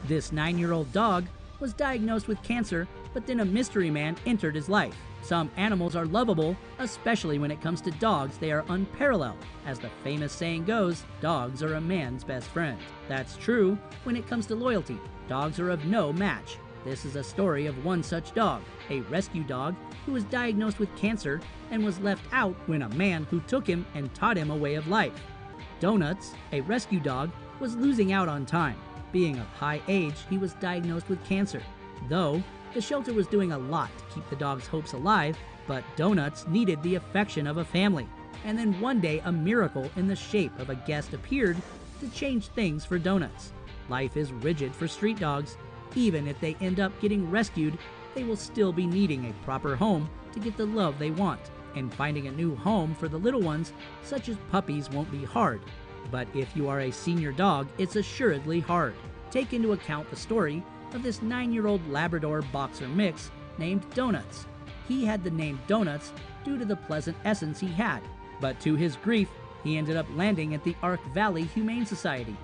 This 9-year-old dog was diagnosed with cancer, but then a mystery man entered his life. Some animals are lovable, especially when it comes to dogs. They are unparalleled. As the famous saying goes, dogs are a man's best friend. That's true when it comes to loyalty. Dogs are of no match. This is a story of one such dog, a rescue dog who was diagnosed with cancer and was left out when a man who took him and taught him a way of life. Donuts, a rescue dog, was losing out on time. Being of high age, he was diagnosed with cancer. Though, the shelter was doing a lot to keep the dog's hopes alive, but Donuts needed the affection of a family. And then one day, a miracle in the shape of a guest appeared to change things for Donuts. Life is rigid for street dogs. Even if they end up getting rescued, they will still be needing a proper home to get the love they want. And finding a new home for the little ones, such as puppies, won't be hard. But if you are a senior dog, it's assuredly hard. Take into account the story of this 9-year-old Labrador boxer mix named Donuts. He had the name Donuts due to the pleasant essence he had, but to his grief, he ended up landing at the Ark Valley Humane Society.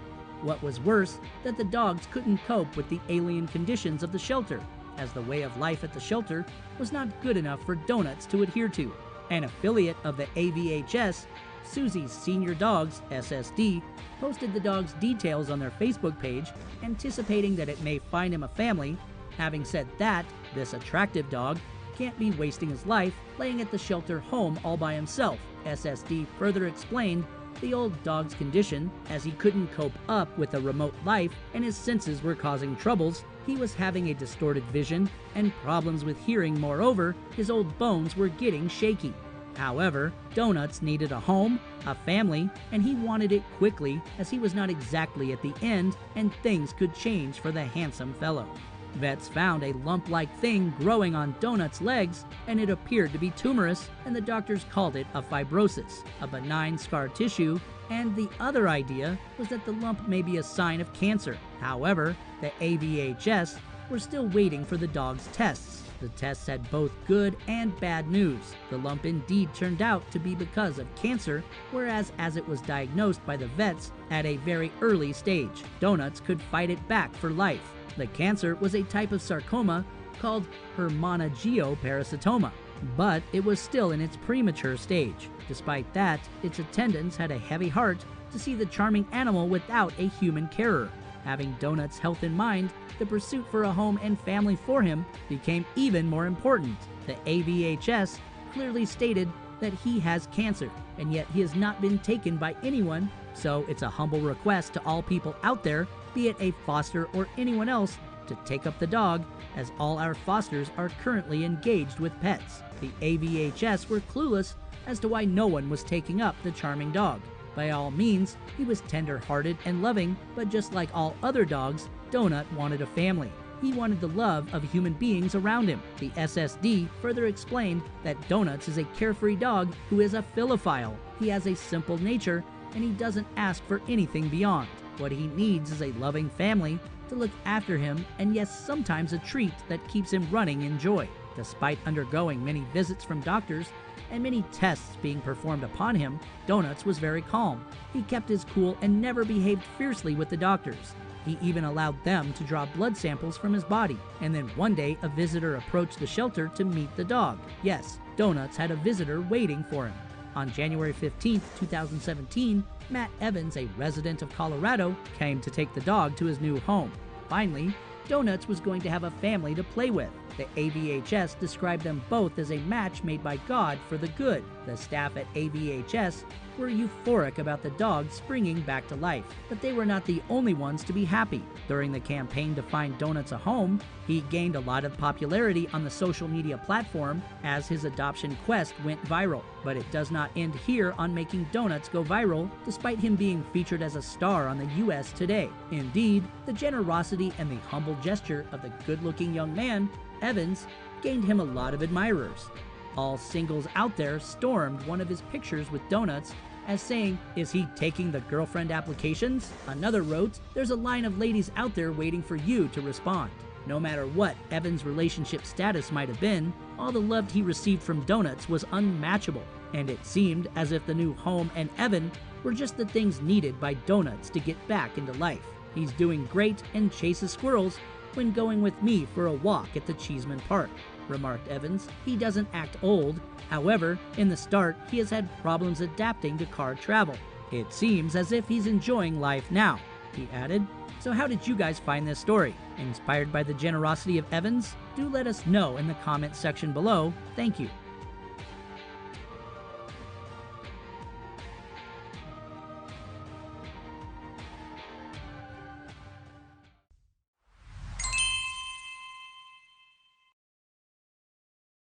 What was worse, that the dogs couldn't cope with the alien conditions of the shelter, as the way of life at the shelter was not good enough for Donuts to adhere to. An affiliate of the AVHS, Susie's Senior Dogs, SSD, posted the dog's details on their Facebook page, anticipating that it may find him a family. Having said that, this attractive dog can't be wasting his life laying at the shelter home all by himself. SSD further explained the old dog's condition, as he couldn't cope up with a remote life and his senses were causing troubles. He was having a distorted vision and problems with hearing. Moreover, his old bones were getting shaky. However, Donuts needed a home, a family, and he wanted it quickly, as he was not exactly at the end and things could change for the handsome fellow. Vets found a lump-like thing growing on Donuts' legs, and it appeared to be tumorous, and the doctors called it a fibrosis, a benign scar tissue, and the other idea was that the lump may be a sign of cancer. However, the AVHS were still waiting for the dog's tests. The tests had both good and bad news. The lump indeed turned out to be because of cancer, whereas as it was diagnosed by the vets at a very early stage, Donuts could fight it back for life. The cancer was a type of sarcoma called hermanangioparasitoma, but it was still in its premature stage. Despite that, its attendants had a heavy heart to see the charming animal without a human carer. Having Donuts' health in mind, the pursuit for a home and family for him became even more important. The AVHS clearly stated that he has cancer, and yet he has not been taken by anyone, so it's a humble request to all people out there, be it a foster or anyone else, to take up the dog, as all our fosters are currently engaged with pets. The AVHS were clueless as to why no one was taking up the charming dog. By all means, he was tender-hearted and loving, but just like all other dogs, Donut wanted a family. He wanted the love of human beings around him. The SSD further explained that Donuts is a carefree dog who is a philophile. He has a simple nature, and he doesn't ask for anything beyond. What he needs is a loving family to look after him, and yes, sometimes a treat that keeps him running in joy. Despite undergoing many visits from doctors and many tests being performed upon him, Donuts was very calm. He kept his cool and never behaved fiercely with the doctors. He even allowed them to draw blood samples from his body. And then one day, a visitor approached the shelter to meet the dog. Yes, Donuts had a visitor waiting for him. On January 15, 2017, Matt Evans, a resident of Colorado, came to take the dog to his new home. Finally, Donuts was going to have a family to play with. The AVHS described them both as a match made by God for the good. The staff at AVHS were euphoric about the dog springing back to life, but they were not the only ones to be happy. During the campaign to find Donuts a home, he gained a lot of popularity on the social media platform as his adoption quest went viral. But it does not end here on making Donuts go viral, despite him being featured as a star on the US Today. Indeed, the generosity and the humble gesture of the good-looking young man, Evans, gained him a lot of admirers. All singles out there stormed one of his pictures with Donuts as saying, "Is he taking the girlfriend applications?" Another wrote, "There's a line of ladies out there waiting for you to respond." No matter what Evans' relationship status might have been, all the love he received from Donuts was unmatchable, and it seemed as if the new home and Evan were just the things needed by Donuts to get back into life. He's doing great and chases squirrels when going with me for a walk at the Cheeseman Park," remarked Evans. He doesn't act old. However, in the start, he has had problems adapting to car travel. "It seems as if he's enjoying life now," he added. So how did you guys find this story? Inspired by the generosity of Evans? Do let us know in the comment section below. Thank you.